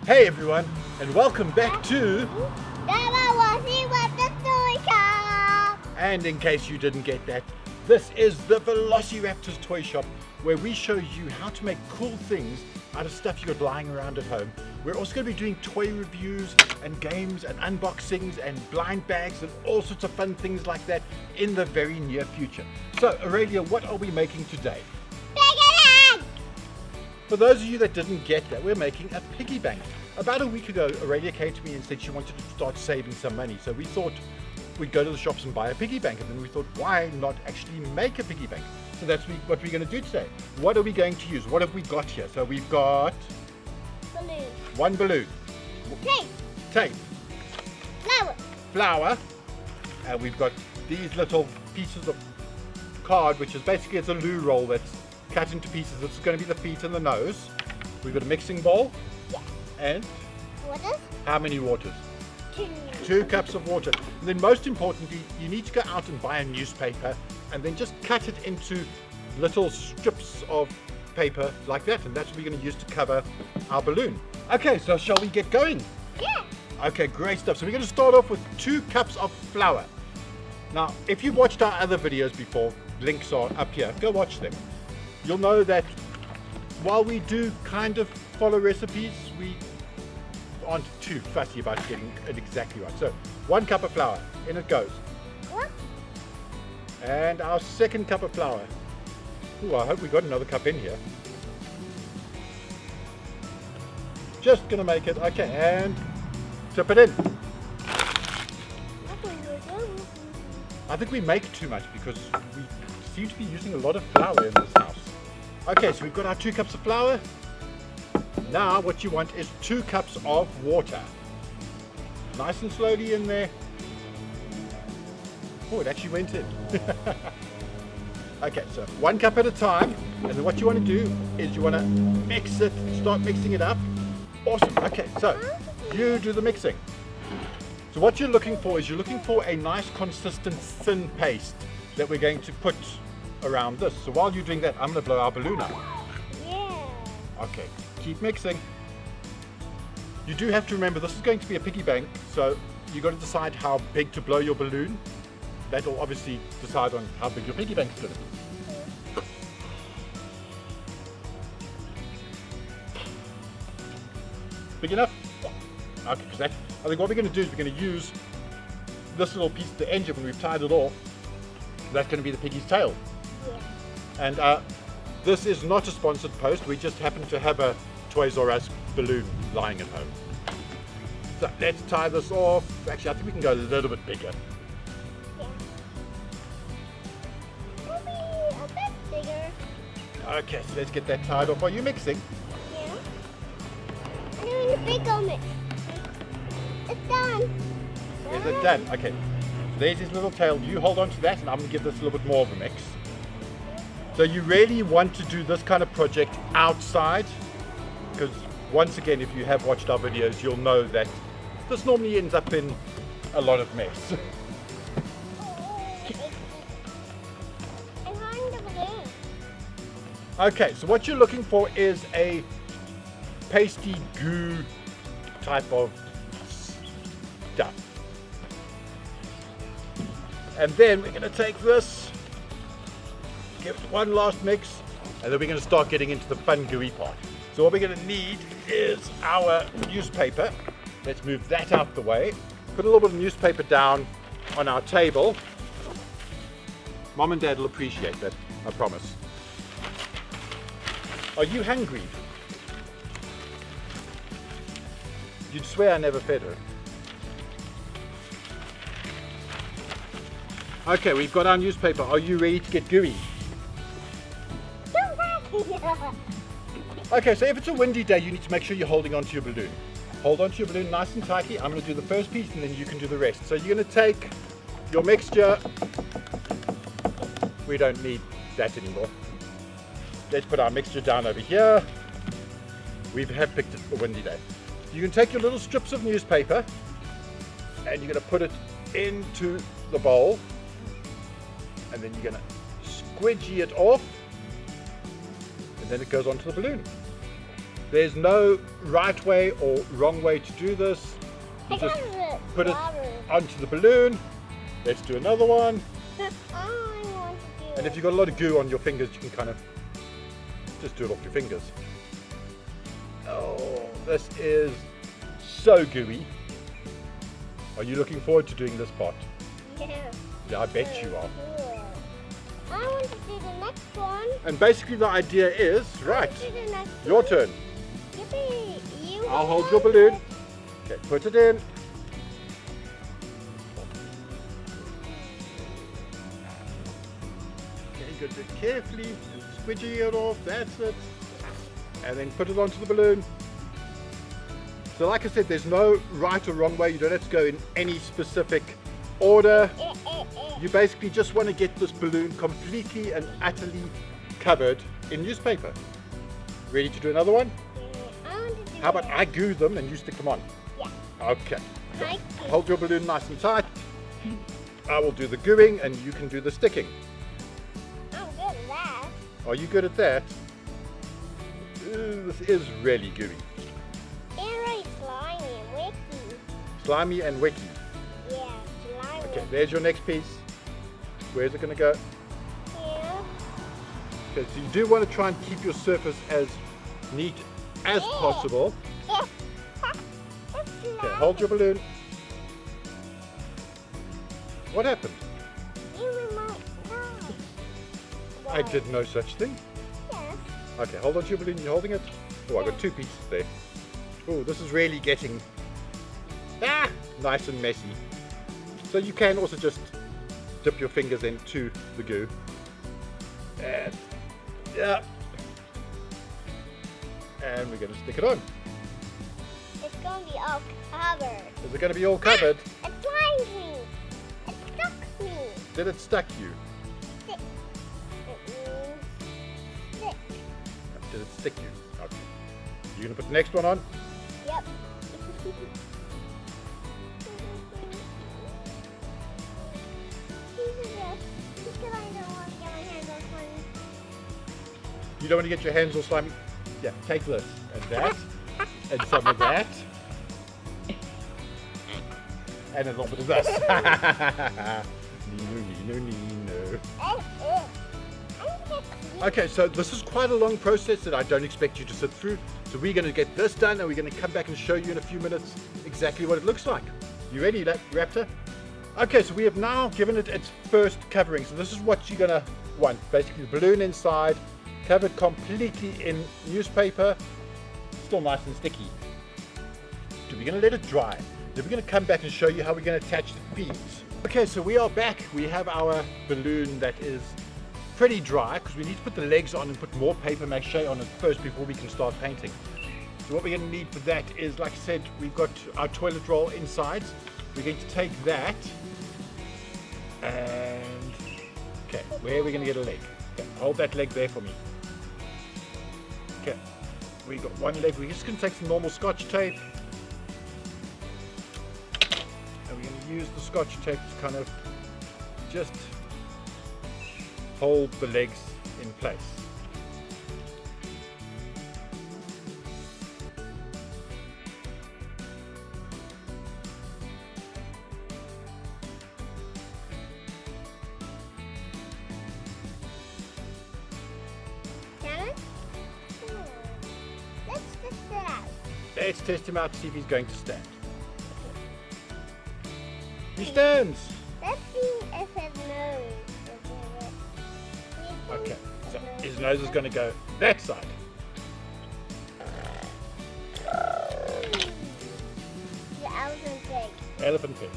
Hey everyone, and welcome back to the Velociraptors toy shop. And in case you didn't get that, this is the Velociraptors toy shop where we show you how to make cool things out of stuff you got lying around at home. We're also going to be doing toy reviews and games and unboxings and blind bags and all sorts of fun things like that in the very near future. So Aurelia, what are we making today? For those of you that didn't get that, we're making a piggy bank. About a week ago, Aurelia came to me and said she wanted to start saving some money. So we thought we'd go to the shops and buy a piggy bank. And then we thought, why not actually make a piggy bank? So that's what we're going to do today. What are we going to use? What have we got here? So we've got Balloon. One balloon. Tape. Tape. Flower. Flour. And we've got these little pieces of card, which is basically it's a loo roll that's cut into pieces. This is going to be the feet and the nose. We've got a mixing bowl. Yes. And Waters? how many waters? 2. 2 cups of water. And then most importantly, you need to go out and buy a newspaper and then just cut it into little strips of paper like that. And that's what we're going to use to cover our balloon. Okay, so shall we get going? Yeah. Okay, great stuff. So we're going to start off with 2 cups of flour. Now, if you've watched our other videos before, links are up here. Go watch them. You'll know that while we do kind of follow recipes, we aren't too fussy about getting it exactly right. So 1 cup of flour, in it goes. What? And our 2nd cup of flour. Ooh, I hope we got another cup in here. Just gonna make it, okay, and tip it in. I think we make too much because we seem to be using a lot of flour in this house. Okay, so we've got our 2 cups of flour. Now what you want is 2 cups of water. Nice and slowly in there. Oh, it actually went in. Okay, so 1 cup at a time. And then what you want to do is you want to mix it, start mixing it up. Awesome. Okay, so you do the mixing. So what you're looking for is you're looking for a nice consistent thin paste that we're going to put around this. So while you're doing that, I'm going to blow our balloon up. Yeah. Okay, keep mixing. You do have to remember this is going to be a piggy bank, so you've got to decide how big to blow your balloon. That will obviously decide on how big your piggy bank is going to be. Big enough? Okay, because I think what we're going to do is we're going to use this little piece of the engine when we've tied it off. That's going to be the piggy's tail. Yeah. And this is not a sponsored post. We just happen to have a Toys R Us balloon lying at home. So let's tie this off. Actually, I think we can go a little bit bigger. Yeah. Maybe a bit bigger. Okay, so let's get that tied off. Are you mixing? Yeah. I'm doing the big mix. It's done. Is it done? Okay. So there's his little tail. You hold on to that and I'm going to give this a little bit more of a mix. So you really want to do this kind of project outside, because once again, if you have watched our videos, you'll know that this normally ends up in a lot of mess. I'm holding the balloon. Okay, so what you're looking for is a pasty goo type of stuff. And then we're going to take this, give it one last mix, and then we're going to start getting into the fun gooey part. So what we're going to need is our newspaper. Let's move that out the way. Put a little bit of newspaper down on our table. Mom and Dad will appreciate that, I promise. Are you hungry? You'd swear I never fed her. Okay, we've got our newspaper. Are you ready to get gooey? Okay, so if it's a windy day, you need to make sure you're holding onto your balloon. Hold onto your balloon nice and tightly. I'm going to do the first piece and then you can do the rest. So you're going to take your mixture. We don't need that anymore. Let's put our mixture down over here. We have picked it for a windy day. You can take your little strips of newspaper and you're going to put it into the bowl. And then you're going to squidgy it off. And then it goes onto the balloon. There's no right way or wrong way to do this. You just put it onto the balloon. Let's do another one. And if you've got a lot of goo on your fingers, you can kind of just do it off your fingers. Oh, this is so gooey. Are you looking forward to doing this part? Yeah. Yeah, I bet you are. Cool. I want to do the next one. And basically the idea is, right, your one. turn. Yippee. You I'll hold your balloon. Okay, put it in. Okay, you got to do it carefully, squidgy it off, that's it. And then put it onto the balloon. So like I said, there's no right or wrong way. You don't have to go in any specific order. You basically just want to get this balloon completely and utterly covered in newspaper. Ready to do another one? How about I glue them and you stick them on? Yeah. Okay. So hold your balloon nice and tight. I will do the gluing and you can do the sticking. I'm good at that. Are you good at that? Ooh, this is really gooey. And really slimy and wicky. Slimy and wicky. Yeah, slimy. Okay, there's your next piece. Where's it going to go? Yeah. Okay, so you do want to try and keep your surface as neat as possible. Okay, hold your balloon. What happened? I did no such thing. Yes. Okay, hold on to your balloon. You're holding it. Oh, I got two pieces there. Oh, this is really getting nice and messy. So you can also just dip your fingers into the goo. And yeah. And we're going to stick it on. It's going to be all covered. Is it going to be all covered? It blinds me. It stuck me. Did it stuck you? Stick. It means stick. Did it stick you? Okay. You going to put the next one on? Yep. You don't want to get your hands all slimy? Yeah, take this and that and some of that and a little bit of this. Nino. Okay, so this is quite a long process that I don't expect you to sit through. So we're going to get this done and we're going to come back and show you in a few minutes exactly what it looks like. You ready, Raptor? Okay, so we have now given it its first covering. So this is what you're going to want. Basically the balloon inside, covered completely in newspaper, still nice and sticky. So we're going to let it dry. Then we're going to come back and show you how we're going to attach the feet. Okay, so we are back. We have our balloon that is pretty dry because we need to put the legs on and put more paper mache on it first before we can start painting. So what we're going to need for that is, like I said, we've got our toilet roll inside. We're going to take that and, okay, where are we going to get a leg? Okay, hold that leg there for me. Okay, we got one leg. We're just going to take some normal Scotch tape. And we're going to use the Scotch tape to kind of just hold the legs in place. Let's test him out to see if he's going to stand. He stands! Let's see if his nose is Okay, so his nose is going to go that side. The elephant pig. Elephant pig.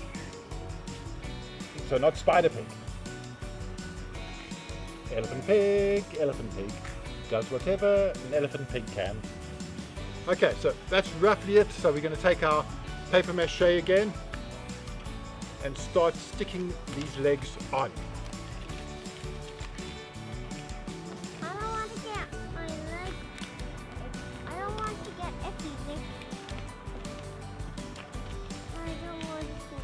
So not spider pig. Elephant pig, elephant pig. Does whatever an elephant pig can. Okay, so that's roughly it. So we're going to take our paper mache again and start sticking these legs on. I don't want to get my leg. I don't want to get icky. I don't want to.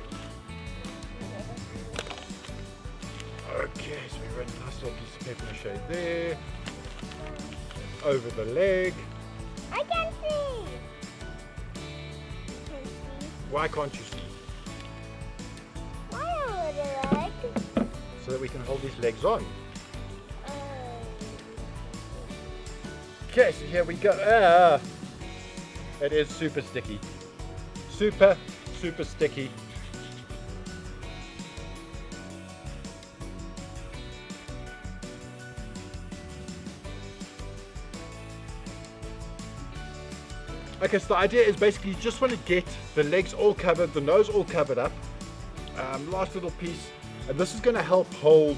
Okay, so we run a nice little piece of paper mache there, over the leg. I can see Why can't you see? Why are the legs? So that we can hold these legs on. Okay, so here we go. It is super sticky. Super, super sticky. Okay, so the idea is basically you just want to get the legs all covered, the nose all covered up. Last little piece, and this is going to help hold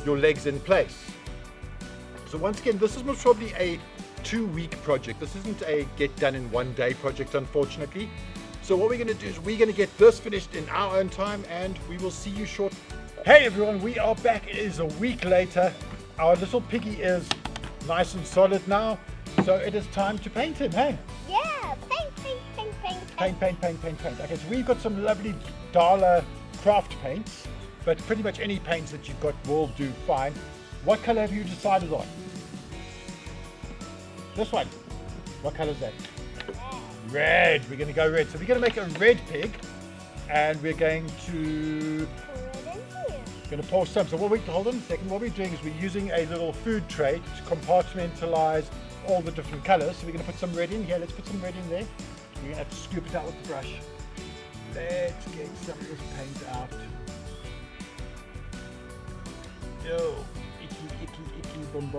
your legs in place. So once again, this is most probably a 2-week project. This isn't a get done in 1 day project, unfortunately. So what we're going to do is we're going to get this finished in our own time, and we will see you shortly. Hey everyone, we are back. It is a week later. Our little piggy is nice and solid now, so it is time to paint him, hey? Yeah, paint. Paint. Okay, so we've got some lovely Dala craft paints, but pretty much any paints that you've got will do fine. What color have you decided on? This one. What color is that? Red. We're going to go red. So we're going to make a red pig, and we're going to pour some. So hold on a second. What we're doing is we're using a little food tray to compartmentalize all the different colors. So we're going to put some red in here. Let's put some red in there. You're going to have to scoop it out with the brush. Let's get some of this paint out. Yo, icky, boom.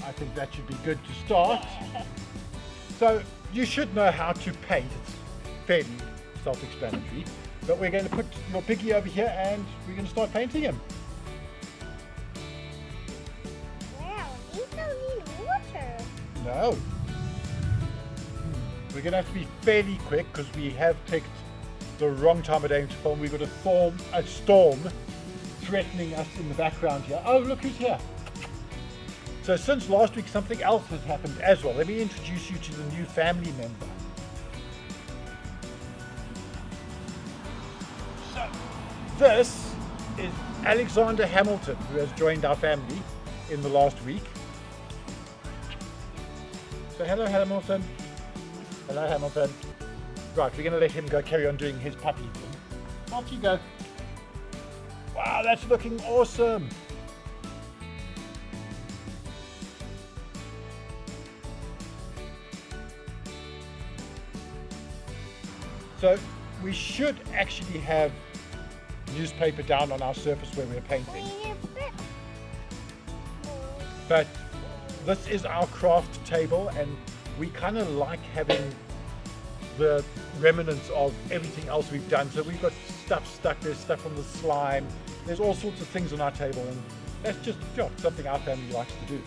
I think that should be good to start. So you should know how to paint. It's fairly self-explanatory. But we're going to put your piggy over here and we're going to start painting him. Wow, these don't need water. No. We're going to have to be fairly quick because we have picked the wrong time of day to film. We've got a storm threatening us in the background here. Oh, look who's here. So since last week, something else has happened as well. Let me introduce you to the new family member. So this is Alexander Hamilton, who has joined our family in the last week. So hello, Hamilton. Hello, Hamilton. Right, we're going to let him go carry on doing his puppy thing. Off you go. Wow, that's looking awesome. So we should actually have newspaper down on our surface where we're painting. But this is our craft table, and we kind of like having the remnants of everything else we've done. So we've got stuff stuck, there's stuff from the slime, there's all sorts of things on our table, and that's just something our family likes to do.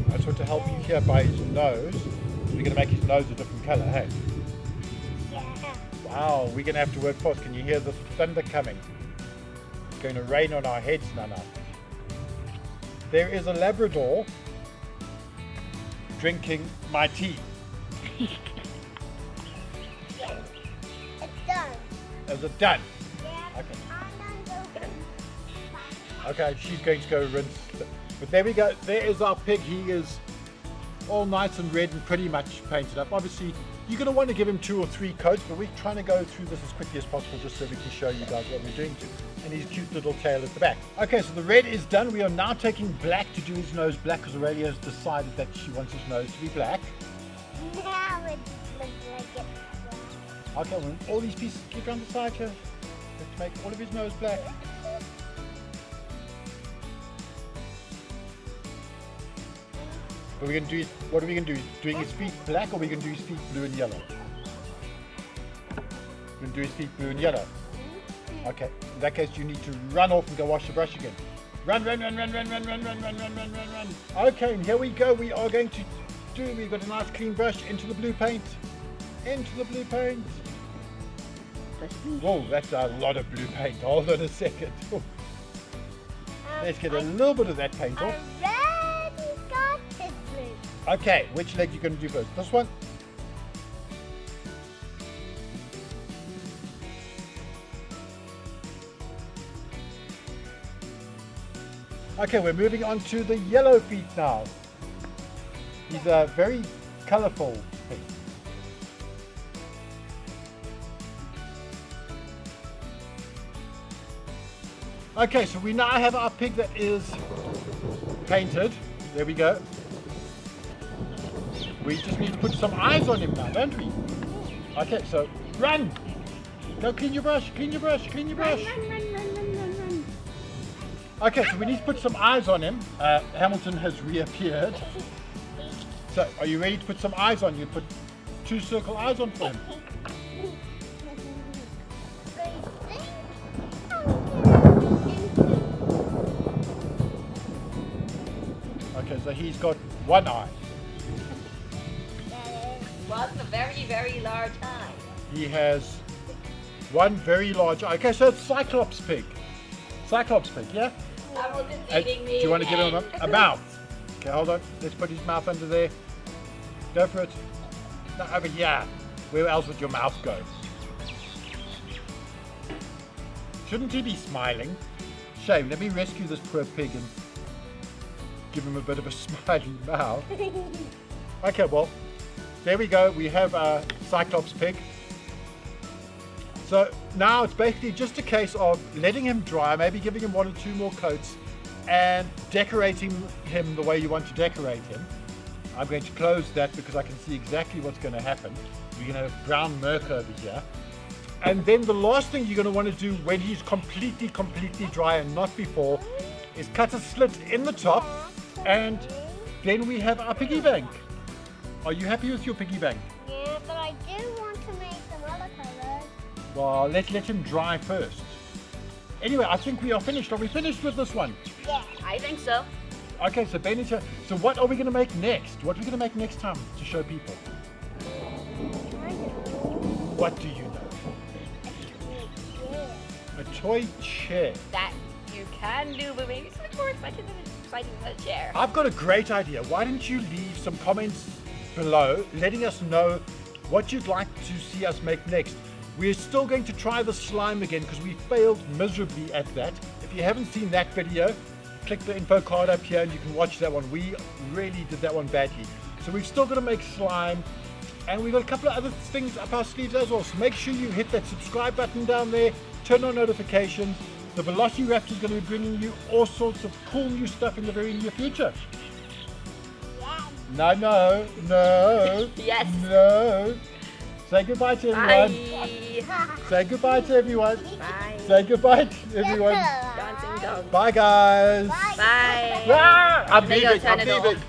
I just want to help you here by his nose. We're going to make his nose a different color, hey? Yeah. Wow, we're going to have to work fast. Can you hear the thunder coming? It's going to rain on our heads, Nana. There is a Labrador drinking my tea. It's done. Is it done? Yeah. Okay. I'm gonna go. Okay, she's going to go rinse. But there we go. There is our pig. He is all nice and red and pretty much painted up. Obviously, you're going to want to give him 2 or 3 coats, but we're trying to go through this as quickly as possible just so we can show you guys what we're doing to. And his cute little tail at the back. Okay, so the red is done. We are now taking black to do his nose black because Aurelia has decided that she wants his nose to be black. Now it looks like it's black. Okay, well, all these pieces keep on the side here. Let's make all of his nose black. But we're going to do, what are we going to do? Doing his feet black, or are we going to do his feet blue and yellow? We're going to do his feet blue and yellow. Okay, in that case you need to run off and go wash the brush again. Run. Okay, and here we go. We are going to do, we've got a nice clean brush into the blue paint. Into the blue paint. Whoa, that's a lot of blue paint. Hold on a second. Let's get a little bit of that paint off. Already got it blue. Okay, which leg are you going to do first? This one? Okay, we're moving on to the yellow feet now. He's a very colourful pig. Okay, so we now have our pig that is painted. There we go. We just need to put some eyes on him now, don't we? Okay, so run! Go clean your brush, clean your brush, clean your brush. Run. Okay, so we need to put some eyes on him. Hamilton has reappeared. So, are you ready to put some eyes on? You put 2 circle eyes on for him. Okay, so he's got 1 eye. Was a very, very large eye. He has 1 very large eye. Okay, so it's Cyclops pig. Cyclops pig, yeah? Hamilton's And eating do me you want to give him again. a mouth? Okay, hold on. Let's put his mouth under there. Go for it. No, over here. Where else would your mouth go? Shouldn't he be smiling? Shame. Let me rescue this poor pig and give him a bit of a smiling mouth. Okay, well, there we go. We have a Cyclops pig. So now it's basically just a case of letting him dry, maybe giving him 1 or 2 more coats and decorating him the way you want to decorate him. I'm going to close that because I can see exactly what's going to happen. We're going to have brown murk over here. And then the last thing you're going to want to do when he's completely dry and not before is cut a slit in the top, and then we have our piggy bank. Are you happy with your piggy bank? Yeah, but I do want to make some other colors. Well, let's let him dry first. Anyway, I think we are finished. Are we finished with this one? Yeah. I think so. Okay, so Benny, so what are we going to make next? What are we going to make next time to show people? What do you know? A toy chair. That you can do, but maybe something more exciting than a chair. I've got a great idea. Why don't you leave some comments below letting us know what you'd like to see us make next. We're still going to try the slime again because we failed miserably at that. If you haven't seen that video, click the info card up here and you can watch that one. We really did that one badly. So we've still got to make slime, and we've got a couple of other things up our sleeves as well. So make sure you hit that subscribe button down there, turn on notifications. The Velociraptor is going to be bringing you all sorts of cool new stuff in the very near future. No. Yes. No. Say goodbye to everyone. Bye. Say goodbye to everyone. Bye. Say goodbye to everyone. Dancing dog. Bye, guys. Bye. Ah, I'm There you go, leaving. turn I'm it off. leaving.